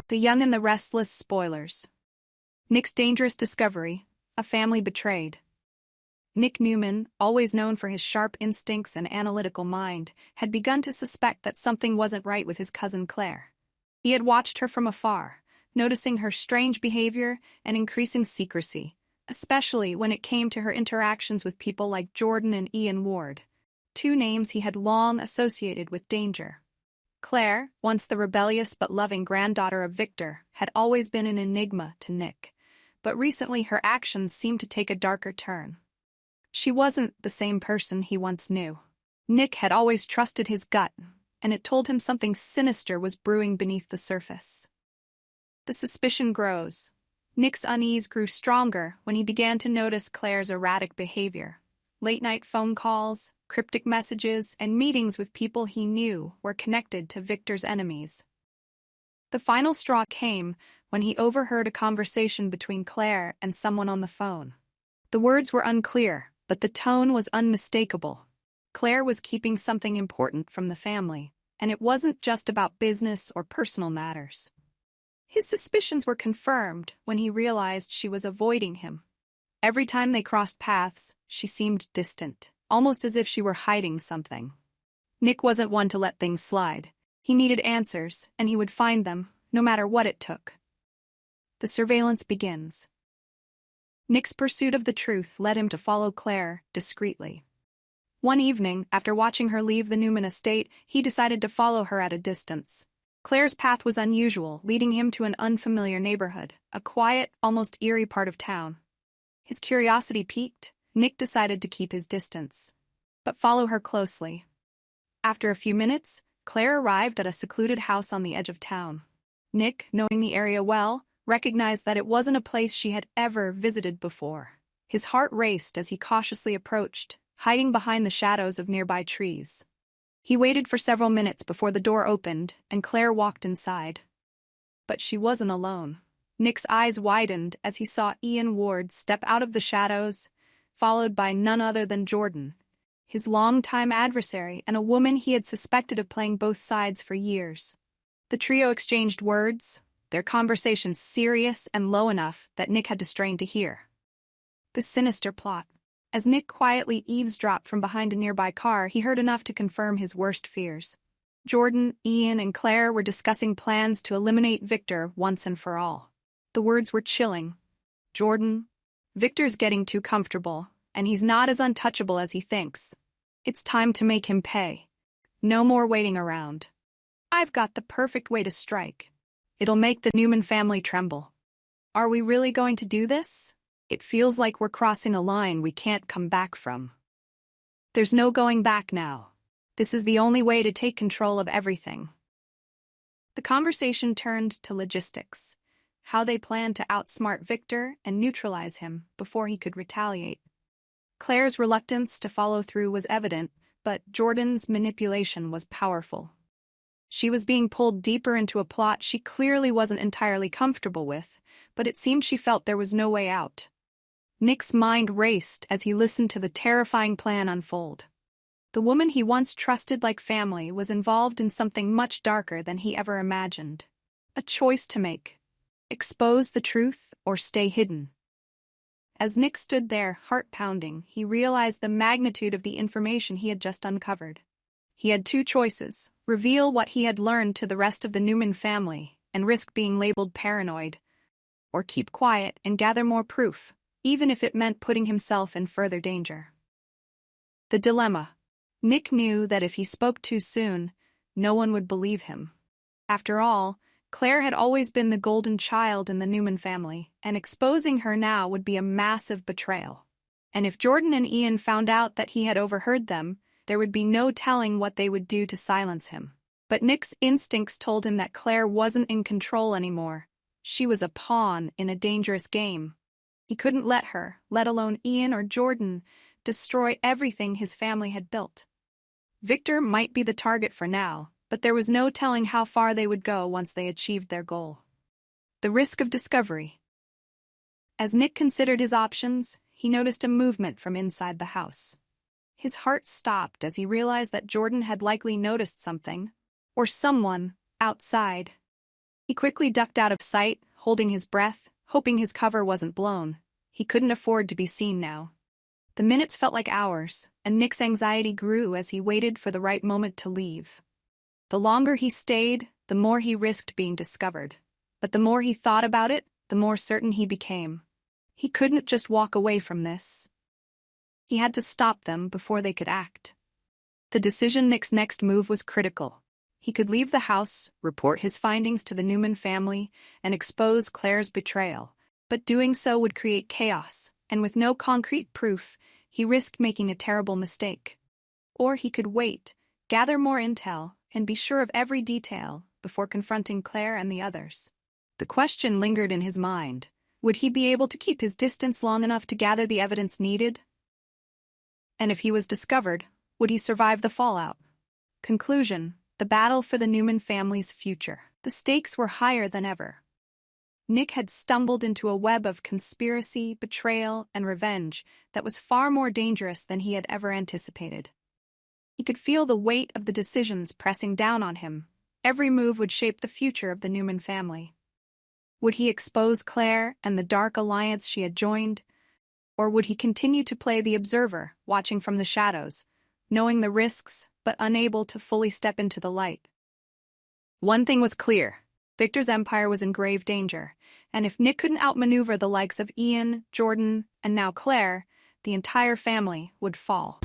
The Young and the Restless Spoilers. Nick's dangerous discovery, a family betrayed. Nick Newman, always known for his sharp instincts and analytical mind, had begun to suspect that something wasn't right with his cousin Claire. He had watched her from afar, noticing her strange behavior and increasing secrecy, especially when it came to her interactions with people like Jordan and Ian Ward, two names he had long associated with danger. Claire, once the rebellious but loving granddaughter of Victor, had always been an enigma to Nick, but recently her actions seemed to take a darker turn. She wasn't the same person he once knew. Nick had always trusted his gut, and it told him something sinister was brewing beneath the surface. The suspicion grows. Nick's unease grew stronger when he began to notice Claire's erratic behavior. Late-night phone calls, cryptic messages, and meetings with people he knew were connected to Victor's enemies. The final straw came when he overheard a conversation between Claire and someone on the phone. The words were unclear, but the tone was unmistakable. Claire was keeping something important from the family, and it wasn't just about business or personal matters. His suspicions were confirmed when he realized she was avoiding him. Every time they crossed paths, she seemed distant, almost as if she were hiding something. Nick wasn't one to let things slide. He needed answers, and he would find them, no matter what it took. The surveillance begins. Nick's pursuit of the truth led him to follow Claire discreetly. One evening, after watching her leave the Newman estate, he decided to follow her at a distance. Claire's path was unusual, leading him to an unfamiliar neighborhood, a quiet, almost eerie part of town. His curiosity piqued. Nick decided to keep his distance, but follow her closely. After a few minutes, Claire arrived at a secluded house on the edge of town. Nick, knowing the area well, recognized that it wasn't a place she had ever visited before. His heart raced as he cautiously approached, hiding behind the shadows of nearby trees. He waited for several minutes before the door opened and Claire walked inside. But she wasn't alone. Nick's eyes widened as he saw Ian Ward step out of the shadows, followed by none other than Jordan, his longtime adversary and a woman he had suspected of playing both sides for years. The trio exchanged words, their conversation serious and low enough that Nick had to strain to hear. The sinister plot. As Nick quietly eavesdropped from behind a nearby car, he heard enough to confirm his worst fears. Jordan, Ian, and Claire were discussing plans to eliminate Victor once and for all. The words were chilling. Jordan, Victor's getting too comfortable, and he's not as untouchable as he thinks. It's time to make him pay. No more waiting around. I've got the perfect way to strike. It'll make the Newman family tremble. Are we really going to do this? It feels like we're crossing a line we can't come back from. There's no going back now. This is the only way to take control of everything. The conversation turned to logistics. How they planned to outsmart Victor and neutralize him before he could retaliate. Claire's reluctance to follow through was evident, but Jordan's manipulation was powerful. She was being pulled deeper into a plot she clearly wasn't entirely comfortable with, but it seemed she felt there was no way out. Nick's mind raced as he listened to the terrifying plan unfold. The woman he once trusted like family was involved in something much darker than he ever imagined. A choice to make. Expose the truth or stay hidden. As Nick stood there, heart pounding, he realized the magnitude of the information he had just uncovered. He had two choices: reveal what he had learned to the rest of the Newman family and risk being labeled paranoid, or keep quiet and gather more proof, even if it meant putting himself in further danger. The dilemma. Nick knew that if he spoke too soon, no one would believe him. After all, Claire had always been the golden child in the Newman family, and exposing her now would be a massive betrayal. And if Jordan and Ian found out that he had overheard them, there would be no telling what they would do to silence him. But Nick's instincts told him that Claire wasn't in control anymore. She was a pawn in a dangerous game. He couldn't let her, let alone Ian or Jordan, destroy everything his family had built. Victor might be the target for now, but there was no telling how far they would go once they achieved their goal. The risk of discovery. As Nick considered his options, he noticed a movement from inside the house. His heart stopped as he realized that Jordan had likely noticed something, or someone, outside. He quickly ducked out of sight, holding his breath, hoping his cover wasn't blown. He couldn't afford to be seen now. The minutes felt like hours, and Nick's anxiety grew as he waited for the right moment to leave. The longer he stayed, the more he risked being discovered. But the more he thought about it, the more certain he became. He couldn't just walk away from this. He had to stop them before they could act. The decision Nick's next move was critical. He could leave the house, report his findings to the Newman family, and expose Claire's betrayal. But doing so would create chaos, and with no concrete proof, he risked making a terrible mistake. Or he could wait, gather more intel, and be sure of every detail before confronting Claire and the others. The question lingered in his mind. Would he be able to keep his distance long enough to gather the evidence needed? And if he was discovered, would he survive the fallout? Conclusion: the battle for the Newman family's future. The stakes were higher than ever. Nick had stumbled into a web of conspiracy, betrayal, and revenge that was far more dangerous than he had ever anticipated. He could feel the weight of the decisions pressing down on him. Every move would shape the future of the Newman family. Would he expose Claire and the dark alliance she had joined? Or would he continue to play the observer, watching from the shadows, knowing the risks but unable to fully step into the light? One thing was clear: Victor's empire was in grave danger, and if Nick couldn't outmaneuver the likes of Ian, Jordan, and now Claire, the entire family would fall.